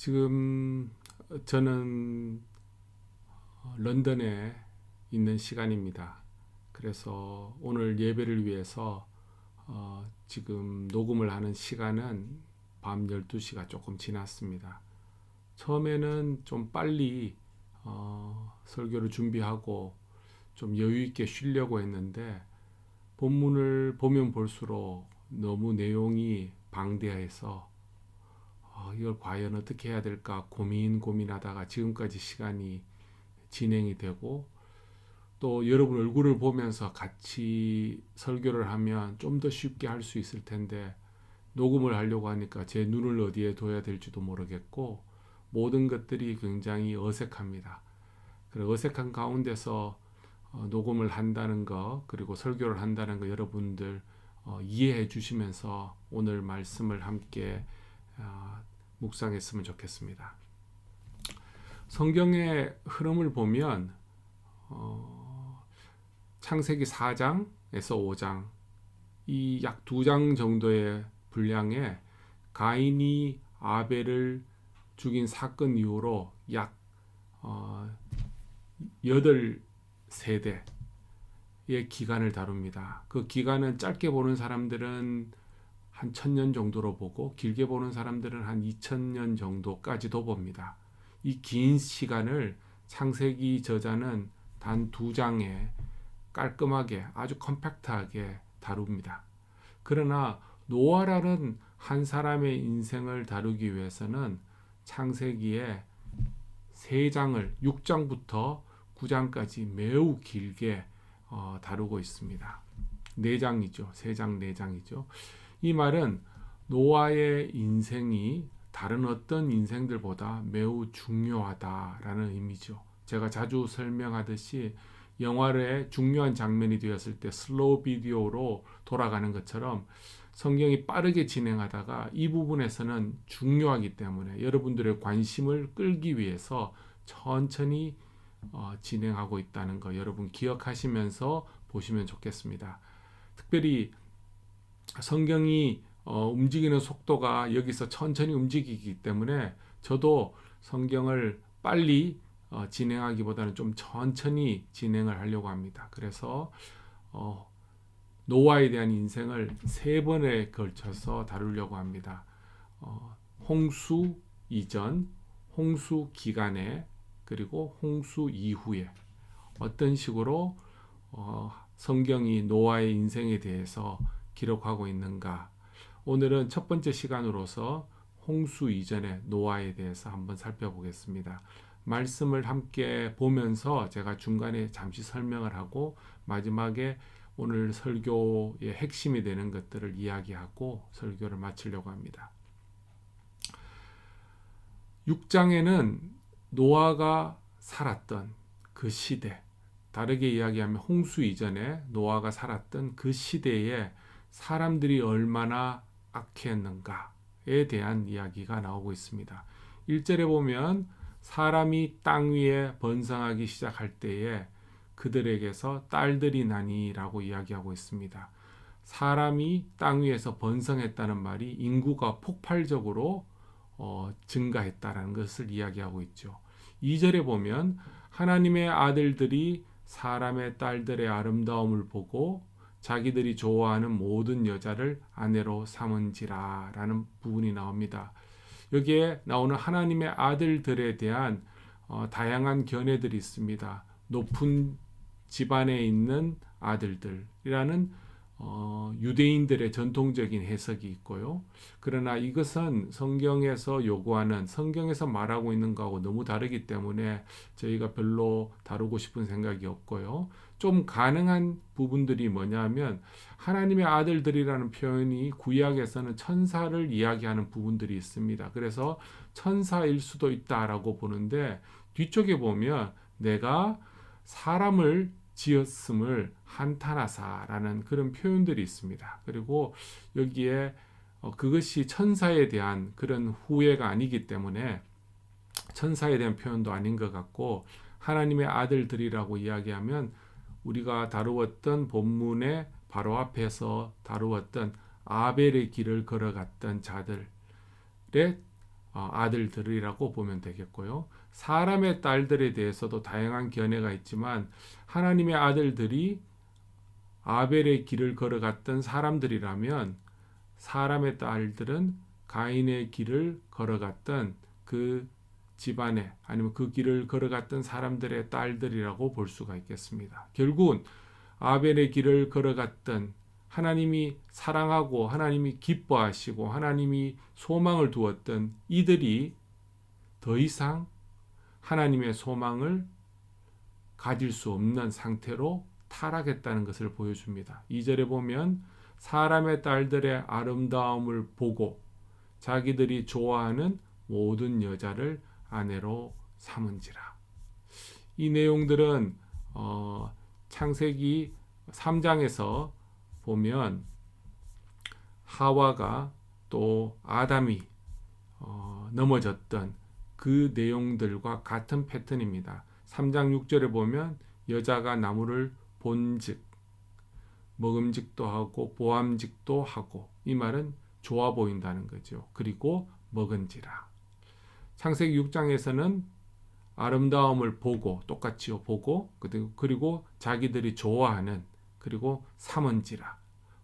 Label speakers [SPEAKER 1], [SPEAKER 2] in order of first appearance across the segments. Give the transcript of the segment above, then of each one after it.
[SPEAKER 1] 지금 저는 런던에 있는 시간입니다. 그래서 오늘 예배를 위해서 지금 녹음을 하는 시간은 밤 12시가 조금 지났습니다. 처음에는 좀 빨리 설교를 준비하고 좀 여유 있게 쉬려고 했는데 본문을 보면 볼수록 너무 내용이 방대해서 이걸 과연 어떻게 해야 될까 고민하다가 지금까지 시간이 진행이 되고, 또 여러분 얼굴을 보면서 같이 설교를 하면 좀 더 쉽게 할 수 있을 텐데 녹음을 하려고 하니까 제 눈을 어디에 둬야 될지도 모르겠고 모든 것들이 굉장히 어색합니다. 그리고 어색한 가운데서 녹음을 한다는 거, 그리고 설교를 한다는 거 여러분들 이해해 주시면서 오늘 말씀을 함께 묵상했으면 좋겠습니다. 성경의 흐름을 보면 창세기 4장에서 5장, 이 약 2장 정도의 분량에 가인이 아벨을 죽인 사건 이후로 약 8세대의 기간을 다룹니다. 그 기간은 짧게 보는 사람들은 한 1000년 정도로 보고 길게 보는 사람들은 한 2000년 정도까지도 봅니다. 이 긴 시간을 창세기 저자는 단 2장에 깔끔하게 아주 컴팩트하게 다룹니다. 그러나 노아라는 한 사람의 인생을 다루기 위해서는 창세기에 3장을 6장부터 9장까지 매우 길게 다루고 있습니다. 4장이죠. 3장 4장이죠. 이 말은 노아의 인생이 다른 어떤 인생들보다 매우 중요하다라는 의미죠. 제가 자주 설명하듯이 영화의 중요한 장면이 되었을 때 슬로우 비디오로 돌아가는 것처럼 성경이 빠르게 진행하다가 이 부분에서는 중요하기 때문에 여러분들의 관심을 끌기 위해서 천천히 진행하고 있다는 거 여러분 기억하시면서 보시면 좋겠습니다. 특별히 성경이 움직이는 속도가 여기서 천천히 움직이기 때문에 저도 성경을 빨리 진행하기보다는 좀 천천히 진행을 하려고 합니다. 그래서 노아에 대한 인생을 3번에 걸쳐서 다루려고 합니다. 홍수 이전, 홍수 기간에, 그리고 홍수 이후에 어떤 식으로 성경이 노아의 인생에 대해서 기록하고 있는가. 오늘은 첫 번째 시간으로서 홍수 이전의 노아에 대해서 한번 살펴보겠습니다. 말씀을 함께 보면서 제가 중간에 잠시 설명을 하고 마지막에 오늘 설교의 핵심이 되는 것들을 이야기하고 설교를 마치려고 합니다. 6장에는 노아가 살았던 그 시대, 다르게 이야기하면 홍수 이전에 노아가 살았던 그 시대에 사람들이 얼마나 악했는가에 대한 이야기가 나오고 있습니다. 1절에 보면 사람이 땅 위에 번성하기 시작할 때에 그들에게서 딸들이 나니라고 이야기하고 있습니다. 사람이 땅 위에서 번성했다는 말이 인구가 폭발적으로 증가했다는 것을 이야기하고 있죠. 2절에 보면 하나님의 아들들이 사람의 딸들의 아름다움을 보고 자기들이 좋아하는 모든 여자를 아내로 삼은지라 라는 부분이 나옵니다. 여기에 나오는 하나님의 아들들에 대한 다양한 견해들이 있습니다. 높은 집안에 있는 아들들이라는 유대인들의 전통적인 해석이 있고요. 그러나 이것은 성경에서 요구하는, 성경에서 말하고 있는 거하고 너무 다르기 때문에 저희가 별로 다루고 싶은 생각이 없고요. 좀 가능한 부분들이 뭐냐면 하나님의 아들들이라는 표현이 구약에서는 천사를 이야기하는 부분들이 있습니다. 그래서 천사일 수도 있다라고 보는데 뒤쪽에 보면 내가 사람을 지었음을 한탄하사라는 그런 표현들이 있습니다. 그리고 여기에 그것이 천사에 대한 그런 후회가 아니기 때문에 천사에 대한 표현도 아닌 것 같고, 하나님의 아들들이라고 이야기하면 우리가 다루었던 본문의 바로 앞에서 다루었던 아벨의 길을 걸어갔던 자들의 아들들이라고 보면 되겠고요. 사람의 딸들에 대해서도 다양한 견해가 있지만 하나님의 아들들이 아벨의 길을 걸어갔던 사람들이라면 사람의 딸들은 가인의 길을 걸어갔던 그 집안에 아니면 그 길을 걸어갔던 사람들의 딸들이라고 볼 수가 있겠습니다. 결국은 아벨의 길을 걸어갔던 하나님이 사랑하고 하나님이 기뻐하시고 하나님이 소망을 두었던 이들이 더 이상 하나님의 소망을 가질 수 없는 상태로 타락했다는 것을 보여줍니다. 2절에 보면 사람의 딸들의 아름다움을 보고 자기들이 좋아하는 모든 여자를 아내로 삼은지라. 이 내용들은 창세기 3장에서 보면 하와가 또 아담이 넘어졌던 그 내용들과 같은 패턴입니다. 3장 6절에 보면 여자가 나무를 본즉 먹음직도 하고 보암직도 하고, 이 말은 좋아 보인다는 거죠. 그리고 먹은지라. 창세기 6장에서는 아름다움을 보고, 똑같이요, 보고, 그리고 자기들이 좋아하는, 그리고 삼은지라,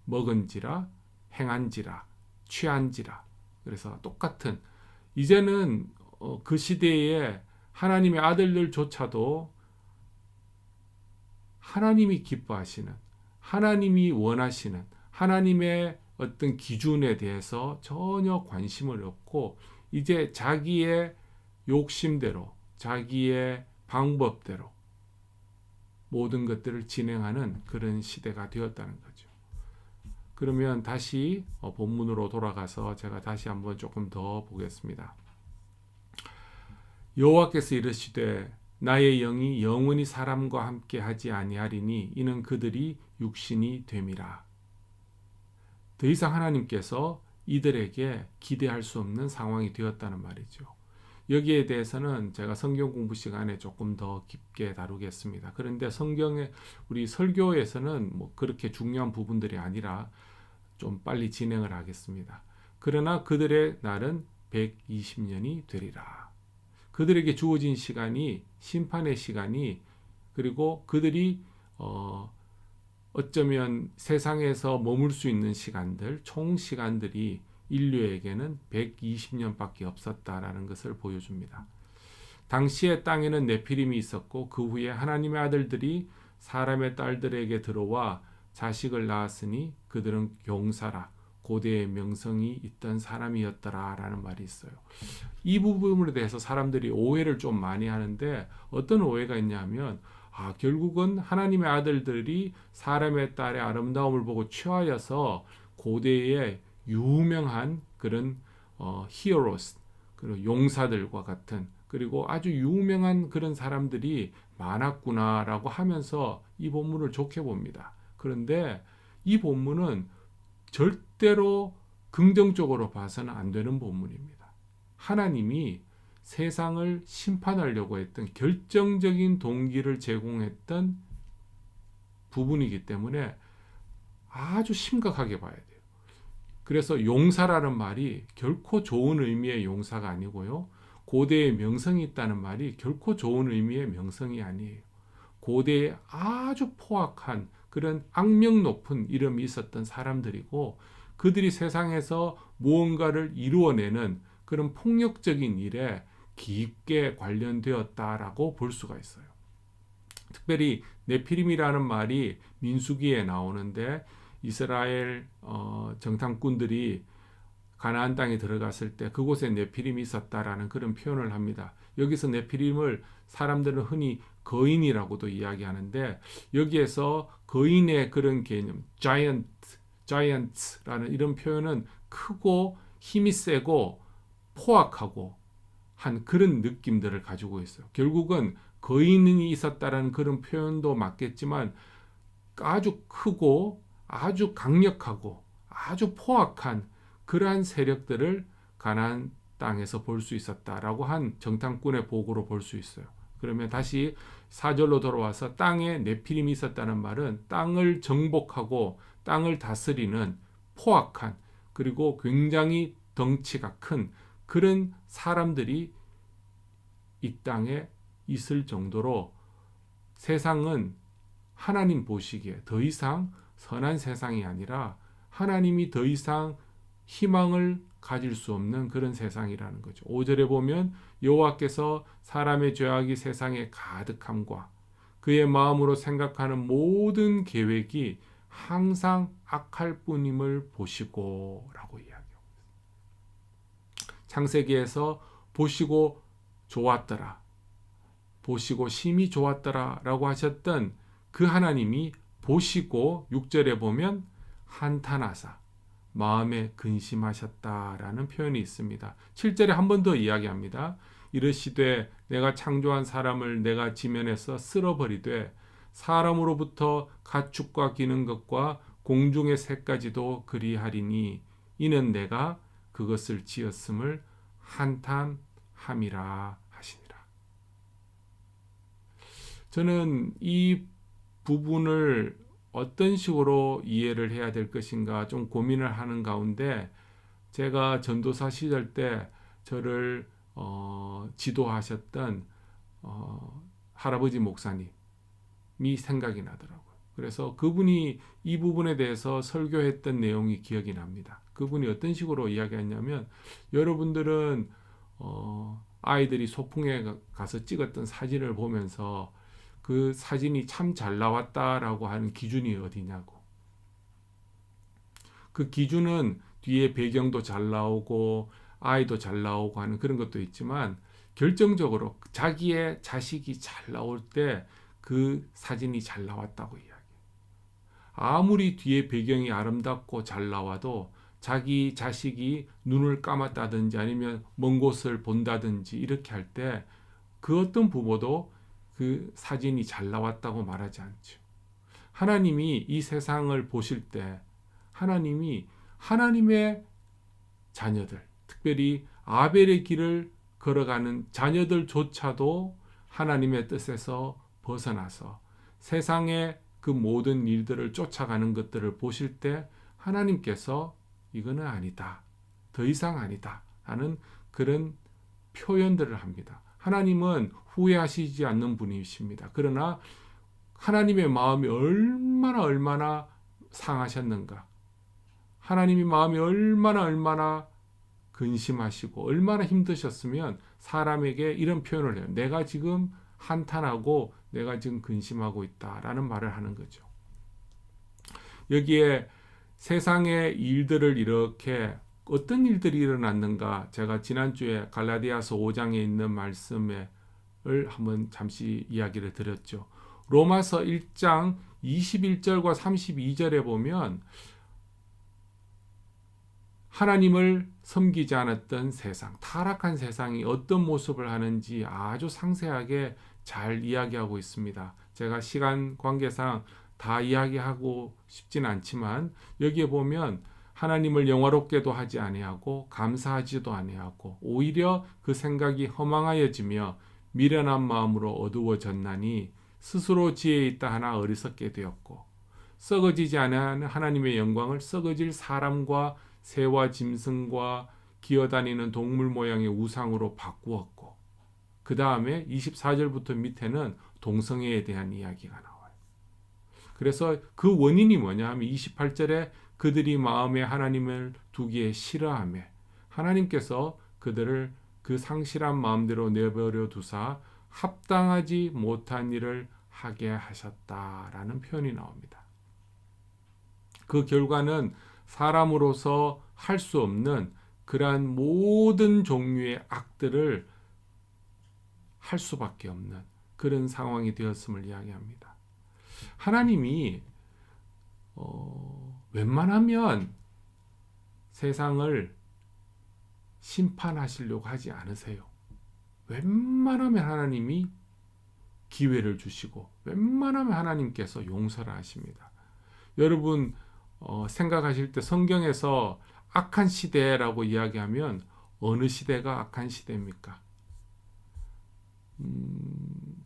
[SPEAKER 1] 먹은지라, 행한지라, 취한지라. 그래서 똑같은, 이제는 그 시대에 하나님의 아들들조차도 하나님이 기뻐하시는, 하나님이 원하시는 하나님의 어떤 기준에 대해서 전혀 관심을 없고 이제 자기의 욕심대로 자기의 방법대로 모든 것들을 진행하는 그런 시대가 되었다는 거죠. 그러면 다시 본문으로 돌아가서 제가 다시 한번 조금 더 보겠습니다. 여호와께서 이르시되 나의 영이 영원히 사람과 함께 하지 아니하리니 이는 그들이 육신이 됨이라. 더 이상 하나님께서 이들에게 기대할 수 없는 상황이 되었다는 말이죠. 여기에 대해서는 제가 성경 공부 시간에 조금 더 깊게 다루겠습니다. 그런데 성경의 우리 설교에서는 뭐 그렇게 중요한 부분들이 아니라 좀 빨리 진행을 하겠습니다. 그러나 그들의 날은 120년이 되리라. 그들에게 주어진 시간이 심판의 시간이, 그리고 그들이 어쩌면 세상에서 머물 수 있는 시간들, 총 시간들이 인류에게는 120년밖에 없었다라는 것을 보여줍니다. 당시의 땅에는 네피림이 있었고 그 후에 하나님의 아들들이 사람의 딸들에게 들어와 자식을 낳았으니 그들은 용사라, 고대의 명성이 있던 사람이었더라 라는 말이 있어요. 이 부분에 대해서 사람들이 오해를 좀 많이 하는데, 어떤 오해가 있냐면 결국은 하나님의 아들들이 사람의 딸의 아름다움을 보고 취하여서 고대의 유명한 그런 히어로스, 그리고 용사들과 같은, 그리고 아주 유명한 그런 사람들이 많았구나라고 하면서 이 본문을 좋게 봅니다. 그런데 이 본문은 절대로 긍정적으로 봐서는 안 되는 본문입니다. 하나님이 세상을 심판하려고 했던 결정적인 동기를 제공했던 부분이기 때문에 아주 심각하게 봐야 돼요. 그래서 용사라는 말이 결코 좋은 의미의 용사가 아니고요. 고대에 명성이 있다는 말이 결코 좋은 의미의 명성이 아니에요. 고대에 아주 포악한 그런 악명 높은 이름이 있었던 사람들이고, 그들이 세상에서 무언가를 이루어내는 그런 폭력적인 일에 깊게 관련되었다라고 볼 수가 있어요. 특별히 네피림이라는 말이 민수기에 나오는데, 이스라엘 정탐꾼들이 가나안 땅에 들어갔을 때 그곳에 네피림이 있었다라는 그런 표현을 합니다. 여기서 네피림을 사람들은 흔히 거인이라고도 이야기하는데, 여기에서 거인의 그런 개념, giants라는 이런 표현은 크고 힘이 세고 포악하고 한 그런 느낌들을 가지고 있어요. 결국은 거인이 있었다라는 그런 표현도 맞겠지만 아주 크고 아주 강력하고 아주 포악한 그러한 세력들을 가나안 땅에서 볼 수 있었다라고 한 정탐꾼의 보고로 볼 수 있어요. 그러면 다시 4절로 돌아와서 땅에 네피림이 있었다는 말은 땅을 정복하고 땅을 다스리는 포악한, 그리고 굉장히 덩치가 큰 그런 사람들이 이 땅에 있을 정도로 세상은 하나님 보시기에 더 이상 선한 세상이 아니라 하나님이 더 이상 희망을 가질 수 없는 그런 세상이라는 거죠. 5절에 보면 여호와께서 사람의 죄악이 세상에 가득함과 그의 마음으로 생각하는 모든 계획이 항상 악할 뿐임을 보시고 라고 이야기하고 있습니다. 창세기에서 보시고 좋았더라, 보시고 심히 좋았더라 라고 하셨던 그 하나님이 보시고 6절에 보면 한탄하사 마음에 근심하셨다라는 표현이 있습니다. 7절에 한 번 더 이야기합니다. 이르시되 내가 창조한 사람을 내가 지면에서 쓸어버리되 사람으로부터 가축과 기는 것과 공중의 새까지도 그리하리니 이는 내가 그것을 지었음을 한탄함이라 하시니라. 저는 이 부분을 어떤 식으로 이해를 해야 될 것인가 좀 고민을 하는 가운데 제가 전도사 시절 때 저를 지도하셨던 할아버지 목사님이 생각이 나더라고요. 그래서 그분이 이 부분에 대해서 설교했던 내용이 기억이 납니다. 그분이 어떤 식으로 이야기했냐면 여러분들은 아이들이 소풍에 가서 찍었던 사진을 보면서 그 사진이 참 잘 나왔다라고 하는 기준이 어디냐고. 그 기준은 뒤에 배경도 잘 나오고 아이도 잘 나오고 하는 그런 것도 있지만 결정적으로 자기의 자식이 잘 나올 때 그 사진이 잘 나왔다고 이야기해요. 아무리 뒤에 배경이 아름답고 잘 나와도 자기 자식이 눈을 감았다든지 아니면 먼 곳을 본다든지 이렇게 할 때 그 어떤 부모도 그 사진이 잘 나왔다고 말하지 않죠. 하나님이 이 세상을 보실 때 하나님이 하나님의 자녀들, 특별히 아벨의 길을 걸어가는 자녀들조차도 하나님의 뜻에서 벗어나서 세상의 그 모든 일들을 쫓아가는 것들을 보실 때 하나님께서 이거는 아니다, 더 이상 아니다 하는 그런 표현들을 합니다. 하나님은 후회하시지 않는 분이십니다. 그러나 하나님의 마음이 얼마나 상하셨는가, 하나님의 마음이 얼마나 근심하시고 얼마나 힘드셨으면 사람에게 이런 표현을 해요. 내가 지금 한탄하고 내가 지금 근심하고 있다라는 말을 하는 거죠. 여기에 세상의 일들을 이렇게 어떤 일들이 일어났는가, 제가 지난주에 갈라디아서 5장에 있는 말씀을 한번 잠시 이야기를 드렸죠. 로마서 1장 21절과 32절에 보면 하나님을 섬기지 않았던 세상, 타락한 세상이 어떤 모습을 하는지 아주 상세하게 잘 이야기하고 있습니다. 제가 시간 관계상 다 이야기하고 싶진 않지만 여기에 보면 하나님을 영화롭게도 하지 아니하고 감사하지도 아니하고 오히려 그 생각이 허망하여지며 미련한 마음으로 어두워졌나니 스스로 지혜 있다 하나 어리석게 되었고 썩어지지 아니하는 하나님의 영광을 썩어질 사람과 새와 짐승과 기어다니는 동물 모양의 우상으로 바꾸었고 그 다음에 24절부터 밑에는 동성애에 대한 이야기가 나와요. 그래서 그 원인이 뭐냐 하면 28절에 그들이 마음에 하나님을 두기에 싫어하며 하나님께서 그들을 그 상실한 마음대로 내버려 두사 합당하지 못한 일을 하게 하셨다라는 표현이 나옵니다. 그 결과는 사람으로서 할 수 없는 그러한 모든 종류의 악들을 할 수밖에 없는 그런 상황이 되었음을 이야기합니다. 하나님이 웬만하면 세상을 심판하시려고 하지 않으세요. 웬만하면 하나님이 기회를 주시고 웬만하면 하나님께서 용서를 하십니다. 여러분 생각하실 때 성경에서 악한 시대라고 이야기하면 어느 시대가 악한 시대입니까?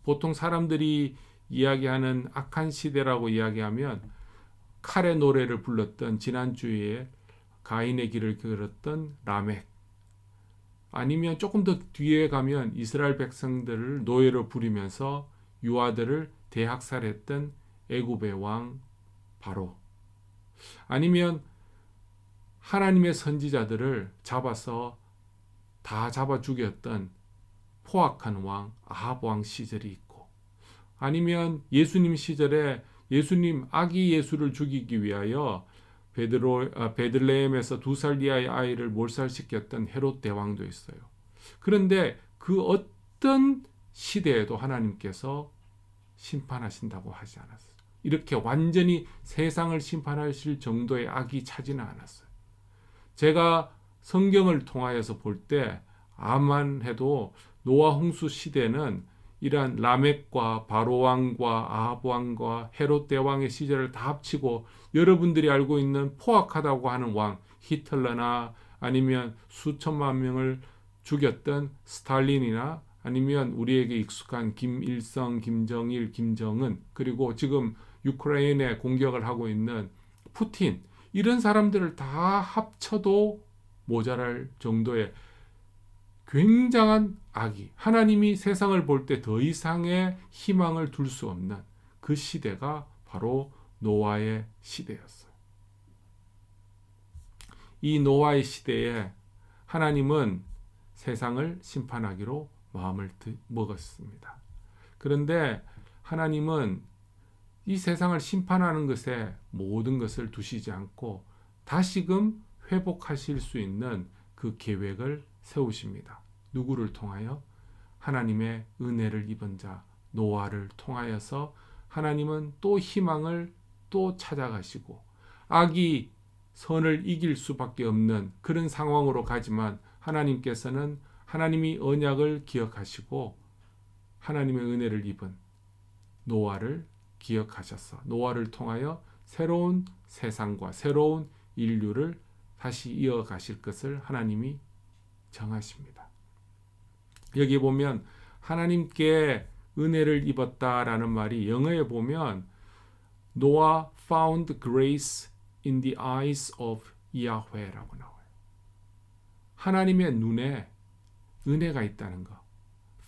[SPEAKER 1] 보통 사람들이 이야기하는 악한 시대라고 이야기하면 칼의 노래를 불렀던 지난주에 가인의 길을 걸었던 라멕, 아니면 조금 더 뒤에 가면 이스라엘 백성들을 노예로 부리면서 유아들을 대학살했던 애굽의 왕 바로, 아니면 하나님의 선지자들을 잡아서 다 잡아 죽였던 포악한 왕 아합 왕 시절이 있고, 아니면 예수님 시절에 예수님 아기 예수를 죽이기 위하여 베들레헴에서 2살 이하의 아이를 몰살시켰던 헤롯 대왕도 있어요. 그런데 그 어떤 시대에도 하나님께서 심판하신다고 하지 않았어요. 이렇게 완전히 세상을 심판하실 정도의 악이 차지는 않았어요. 제가 성경을 통하여서 볼 때 아만 해도 노아 홍수 시대는 이러한 라멕과 바로 왕과 아합 왕과 헤롯 대왕의 시절을 다 합치고 여러분들이 알고 있는 포악하다고 하는 왕 히틀러나 아니면 수천만 명을 죽였던 스탈린이나 아니면 우리에게 익숙한 김일성, 김정일, 김정은, 그리고 지금 우크라이나에 공격을 하고 있는 푸틴, 이런 사람들을 다 합쳐도 모자랄 정도의 굉장한 악이, 하나님이 세상을 볼 때 더 이상의 희망을 둘 수 없는 그 시대가 바로 노아의 시대였어요. 이 노아의 시대에 하나님은 세상을 심판하기로 마음을 먹었습니다. 그런데 하나님은 이 세상을 심판하는 것에 모든 것을 두시지 않고 다시금 회복하실 수 있는 그 계획을 세우십니다. 누구를 통하여? 하나님의 은혜를 입은 자 노아를 통하여서 하나님은 또 희망을 또 찾아가시고, 악이 선을 이길 수밖에 없는 그런 상황으로 가지만 하나님께서는 하나님이 언약을 기억하시고 하나님의 은혜를 입은 노아를 기억하셔서 노아를 통하여 새로운 세상과 새로운 인류를 다시 이어가실 것을 하나님이 정하십니다. 여기 보면 하나님께 은혜를 입었다라는 말이 영어에 보면 Noah found grace in the eyes of Yahweh라고 나와요. 하나님의 눈에 은혜가 있다는 것,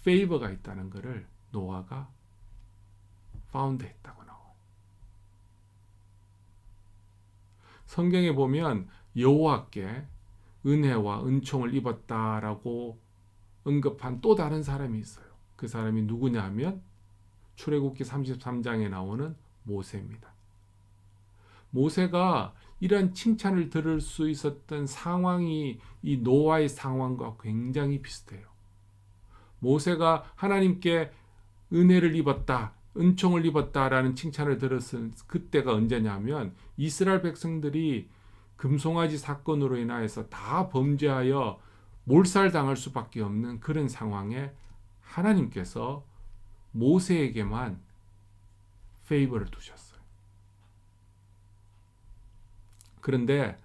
[SPEAKER 1] 페이버가 있다는 것을 노아가 found 했다고 나와요. 성경에 보면 여호와께 은혜와 은총을 입었다라고 언급한 또 다른 사람이 있어요. 그 사람이 누구냐 하면 출애굽기 33장에 나오는 모세입니다. 모세가 이런 칭찬을 들을 수 있었던 상황이 이 노아의 상황과 굉장히 비슷해요. 모세가 하나님께 은혜를 입었다, 은총을 입었다라는 칭찬을 들었을 그때가 언제냐면 이스라엘 백성들이 금송아지 사건으로 인하여서 다 범죄하여 몰살당할 수밖에 없는 그런 상황에 하나님께서 모세에게만 페이버를 두셨어요. 그런데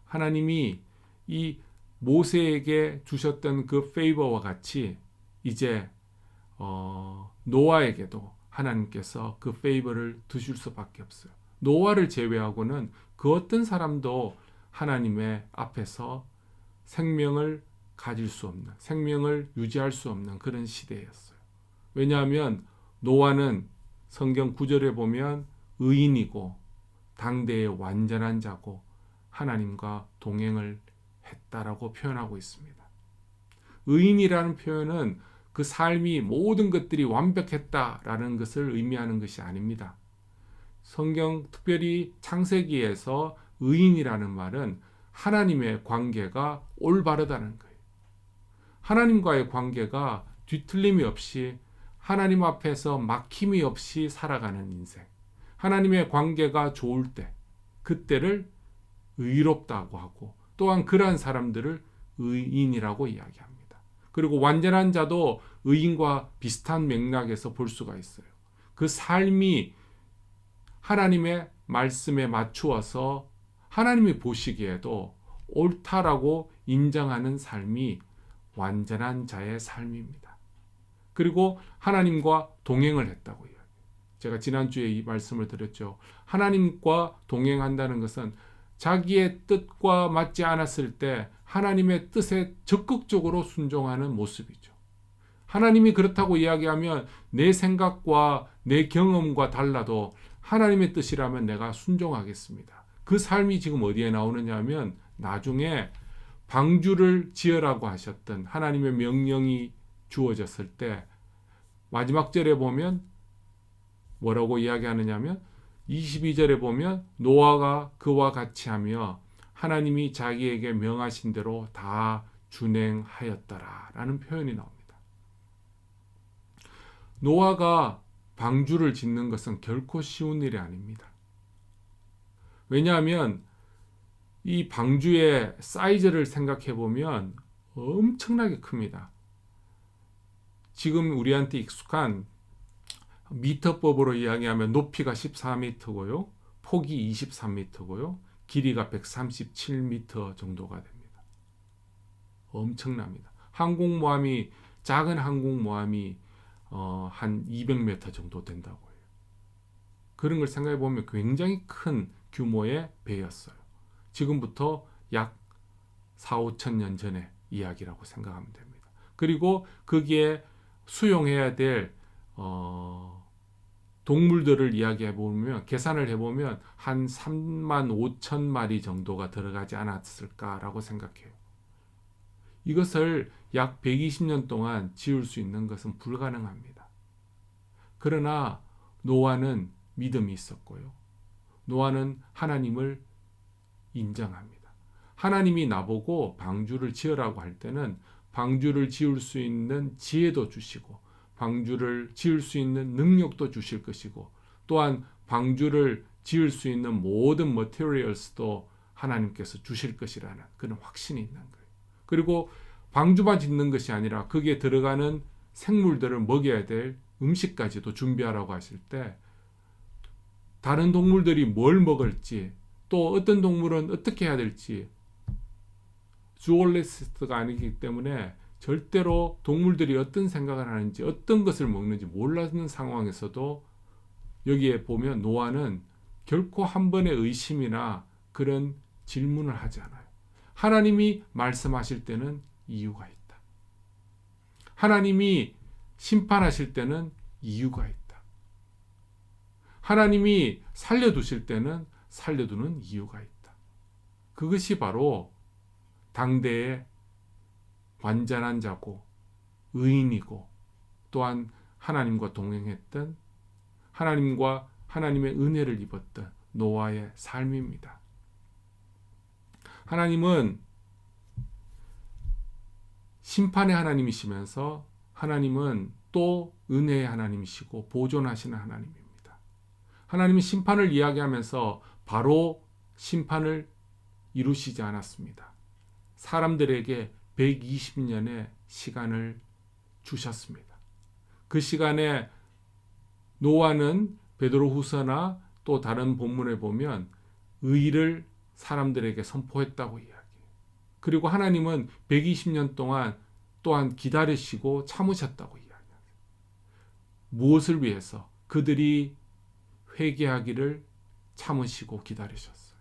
[SPEAKER 1] 하나님이 이 모세에게 주셨던 그 페이버와 같이 이제 노아에게도 하나님께서 그 페이버를 두실 수밖에 없어요. 노아를 제외하고는 그 어떤 사람도 하나님의 앞에서 생명을 가질 수 없는, 생명을 유지할 수 없는 그런 시대였어요. 왜냐하면 노아는 성경 9절에 보면 의인이고 당대의 완전한 자고 하나님과 동행을 했다라고 표현하고 있습니다. 의인이라는 표현은 그 삶이 모든 것들이 완벽했다라는 것을 의미하는 것이 아닙니다. 성경 특별히 창세기에서 의인이라는 말은 하나님의 관계가 올바르다는 거예요. 하나님과의 관계가 뒤틀림이 없이 하나님 앞에서 막힘이 없이 살아가는 인생. 하나님의 관계가 좋을 때 그때를 의롭다고 하고 또한 그러한 사람들을 의인이라고 이야기합니다. 그리고 완전한 자도 의인과 비슷한 맥락에서 볼 수가 있어요. 그 삶이 하나님의 말씀에 맞추어서 하나님이 보시기에도 옳다라고 인정하는 삶이 완전한 자의 삶입니다. 그리고 하나님과 동행을 했다고 제가 지난주에 이 말씀을 드렸죠. 하나님과 동행한다는 것은 자기의 뜻과 맞지 않았을 때 하나님의 뜻에 적극적으로 순종하는 모습이죠. 하나님이 그렇다고 이야기하면 내 생각과 내 경험과 달라도 하나님의 뜻이라면 내가 순종하겠습니다. 그 삶이 지금 어디에 나오느냐 하면 나중에 방주를 지으라고 하셨던 하나님의 명령이 주어졌을 때 마지막 절에 보면 뭐라고 이야기하느냐 하면 22절에 보면 노아가 그와 같이 하며 하나님이 자기에게 명하신 대로 다 준행하였더라 라는 표현이 나옵니다. 노아가 방주를 짓는 것은 결코 쉬운 일이 아닙니다. 왜냐하면 이 방주의 사이즈를 생각해 보면 엄청나게 큽니다. 지금 우리한테 익숙한 미터법으로 이야기하면 높이가 14m고요. 폭이 23m고요. 길이가 137m 정도가 됩니다. 엄청납니다. 작은 항공모함이 한 200m 정도 된다고 해요. 그런 걸 생각해 보면 굉장히 큰 규모의 배였어요. 지금부터 약 4, 5천 년 전의 이야기라고 생각하면 됩니다. 그리고 거기에 수용해야 될 동물들을 이야기해 보면 계산을 해보면 한 3만 5천 마리 정도가 들어가지 않았을까라고 생각해요. 이것을 약 120년 동안 지을 수 있는 것은 불가능합니다. 그러나 노아는 믿음이 있었고요. 노아는 하나님을 인정합니다. 하나님이 나보고 방주를 지으라고 할 때는 방주를 지을 수 있는 지혜도 주시고 방주를 지을 수 있는 능력도 주실 것이고 또한 방주를 지을 수 있는 모든 머티리얼스도 하나님께서 주실 것이라는 그런 확신이 있는 거예요. 그리고 방주만 짓는 것이 아니라 거기에 들어가는 생물들을 먹여야 될 음식까지도 준비하라고 하실 때 다른 동물들이 뭘 먹을지 또 어떤 동물은 어떻게 해야 될지 주얼리스트가 아니기 때문에 절대로 동물들이 어떤 생각을 하는지 어떤 것을 먹는지 몰라는 상황에서도 여기에 보면 노아는 결코 한 번의 의심이나 그런 질문을 하지 않아요. 하나님이 말씀하실 때는 이유가 있다. 하나님이 심판하실 때는 이유가 있다. 하나님이 살려두실 때는 살려두는 이유가 있다. 그것이 바로 당대의 완전한 자고 의인이고 또한 하나님과 동행했던 하나님과 하나님의 은혜를 입었던 노아의 삶입니다. 하나님은 심판의 하나님이시면서 하나님은 또 은혜의 하나님이시고 보존하시는 하나님입니다. 하나님이 심판을 이야기하면서 바로 심판을 이루시지 않았습니다. 사람들에게 120년의 시간을 주셨습니다. 그 시간에 노아는 베드로후서나 또 다른 본문에 보면 의를 사람들에게 선포했다고 이야기해요. 그리고 하나님은 120년 동안 또한 기다리시고 참으셨다고 이야기해요. 무엇을 위해서? 그들이 회개하기를 참으시고 기다리셨어요.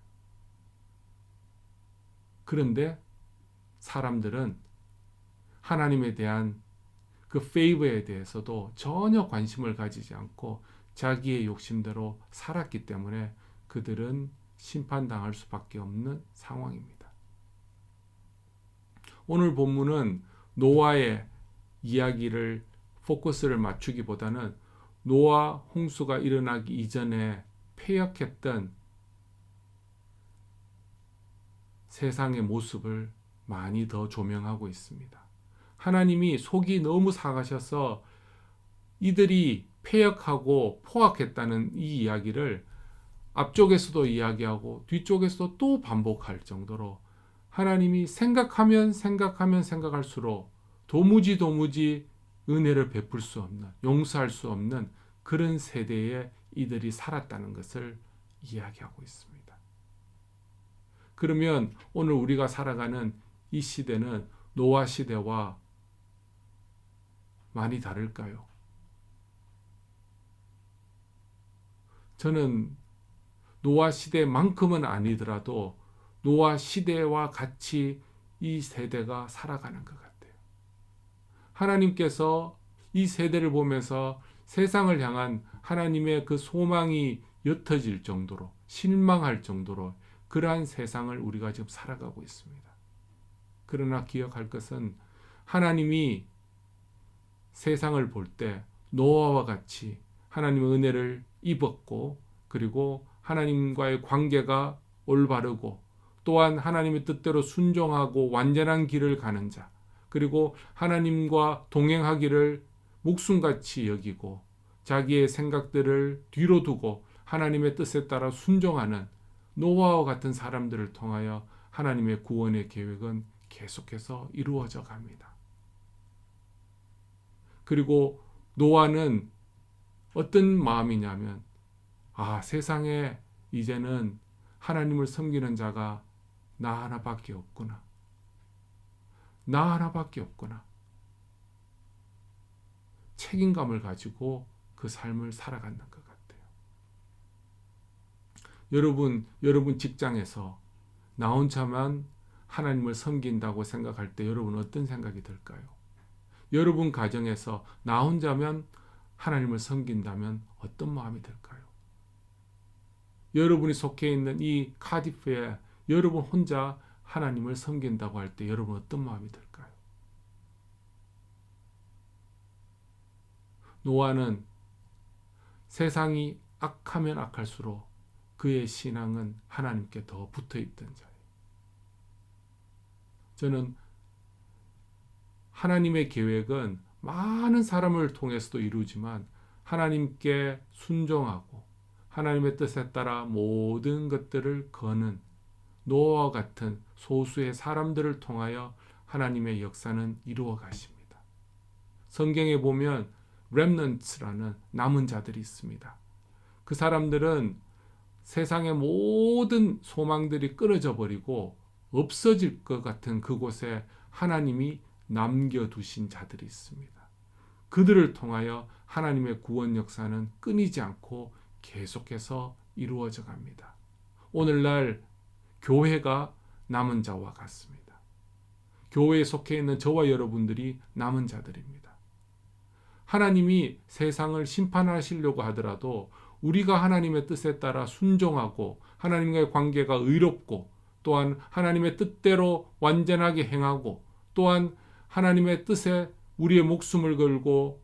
[SPEAKER 1] 그런데 사람들은 하나님에 대한 그 페이버에 대해서도 전혀 관심을 가지지 않고 자기의 욕심대로 살았기 때문에 그들은 심판당할 수밖에 없는 상황입니다. 오늘 본문은 노아의 이야기를 포커스를 맞추기보다는 노아 홍수가 일어나기 이전에 패역했던 세상의 모습을 많이 더 조명하고 있습니다. 하나님이 속이 너무 상하셔서 이들이 패역하고 포악했다는 이 이야기를 앞쪽에서도 이야기하고 뒤쪽에서도 또 반복할 정도로 하나님이 생각하면 생각할수록 도무지 은혜를 베풀 수 없는, 용서할 수 없는 그런 세대에 이들이 살았다는 것을 이야기하고 있습니다. 그러면 오늘 우리가 살아가는 이 시대는 노아 시대와 많이 다를까요? 저는 노아 시대만큼은 아니더라도 노아 시대와 같이 이 세대가 살아가는 것 같아요. 하나님께서 이 세대를 보면서 세상을 향한 하나님의 그 소망이 옅어질 정도로, 실망할 정도로 그러한 세상을 우리가 지금 살아가고 있습니다. 그러나 기억할 것은 하나님이 세상을 볼 때 노아와 같이 하나님의 은혜를 입었고, 그리고 하나님과의 관계가 올바르고, 또한 하나님의 뜻대로 순종하고 완전한 길을 가는 자, 그리고 하나님과 동행하기를 목숨같이 여기고 자기의 생각들을 뒤로 두고 하나님의 뜻에 따라 순종하는 노아와 같은 사람들을 통하여 하나님의 구원의 계획은 계속해서 이루어져 갑니다. 그리고 노아는 어떤 마음이냐면, 세상에 이제는 하나님을 섬기는 자가 나 하나밖에 없구나. 나 하나밖에 없구나. 책임감을 가지고 그 삶을 살아가는 것 같아요. 여러분 직장에서 나 혼자만 하나님을 섬긴다고 생각할 때 여러분 어떤 생각이 들까요? 여러분 가정에서 나 혼자면 하나님을 섬긴다면 어떤 마음이 들까요? 여러분이 속해 있는 이 카디프에 여러분 혼자 하나님을 섬긴다고 할 때 여러분 어떤 마음이 들까요? 노아는 세상이 악하면 악할수록 그의 신앙은 하나님께 더 붙어 있던 자예요. 저는 하나님의 계획은 많은 사람을 통해서도 이루지만 하나님께 순종하고 하나님의 뜻에 따라 모든 것들을 거는 노아와 같은 소수의 사람들을 통하여 하나님의 역사는 이루어 가십니다. 성경에 보면 렘넌츠라는 남은 자들이 있습니다. 그 사람들은 세상의 모든 소망들이 끊어져 버리고 없어질 것 같은 그곳에 하나님이 남겨두신 자들이 있습니다. 그들을 통하여 하나님의 구원 역사는 끊이지 않고 계속해서 이루어져 갑니다. 오늘날 교회가 남은 자와 같습니다. 교회에 속해 있는 저와 여러분들이 남은 자들입니다. 하나님이 세상을 심판하시려고 하더라도 우리가 하나님의 뜻에 따라 순종하고 하나님과의 관계가 의롭고, 또한 하나님의 뜻대로 완전하게 행하고, 또한 하나님의 뜻에 우리의 목숨을 걸고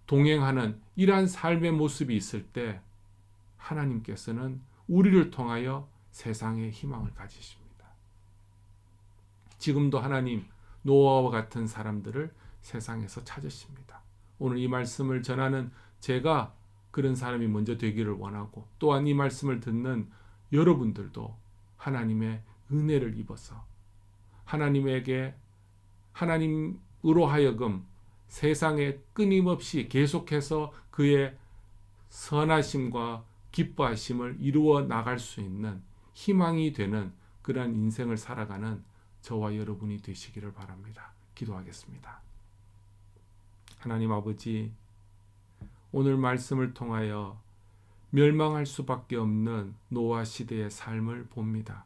[SPEAKER 1] 동행하는 이러한 삶의 모습이 있을 때 하나님께서는 우리를 통하여 세상에 희망을 가지십니다. 지금도 하나님 노아와 같은 사람들을 세상에서 찾으십니다. 오늘 이 말씀을 전하는 제가 그런 사람이 먼저 되기를 원하고, 또한 이 말씀을 듣는 여러분들도 하나님의 은혜를 입어서 하나님으로 하여금 세상에 끊임없이 계속해서 그의 선하심과 기뻐하심을 이루어 나갈 수 있는 희망이 되는 그러한 인생을 살아가는 저와 여러분이 되시기를 바랍니다. 기도하겠습니다. 하나님 아버지, 오늘 말씀을 통하여 멸망할 수밖에 없는 노아 시대의 삶을 봅니다.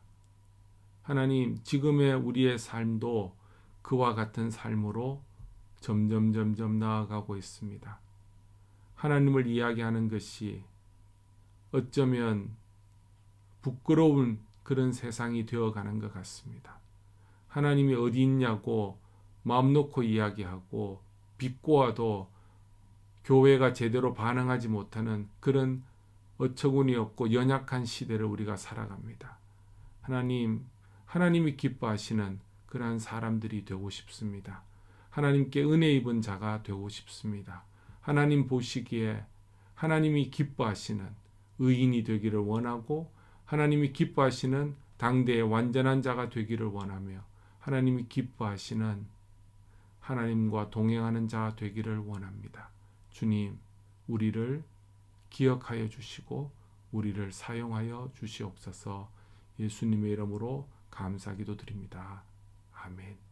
[SPEAKER 1] 하나님, 지금의 우리의 삶도 그와 같은 삶으로 점점 나아가고 있습니다. 하나님을 이야기하는 것이 어쩌면 부끄러운 그런 세상이 되어가는 것 같습니다. 하나님이 어디 있냐고 마음 놓고 이야기하고 비꼬아도 교회가 제대로 반응하지 못하는 그런 어처구니 없고 연약한 시대를 우리가 살아갑니다. 하나님이 기뻐하시는 그러한 사람들이 되고 싶습니다. 하나님께 은혜 입은 자가 되고 싶습니다. 하나님 보시기에 하나님이 기뻐하시는 의인이 되기를 원하고, 하나님이 기뻐하시는 당대의 완전한 자가 되기를 원하며, 하나님이 기뻐하시는 하나님과 동행하는 자 되기를 원합니다. 주님, 우리를 기억하여 주시고 우리를 사용하여 주시옵소서. 예수님의 이름으로 감사기도 드립니다. 아멘.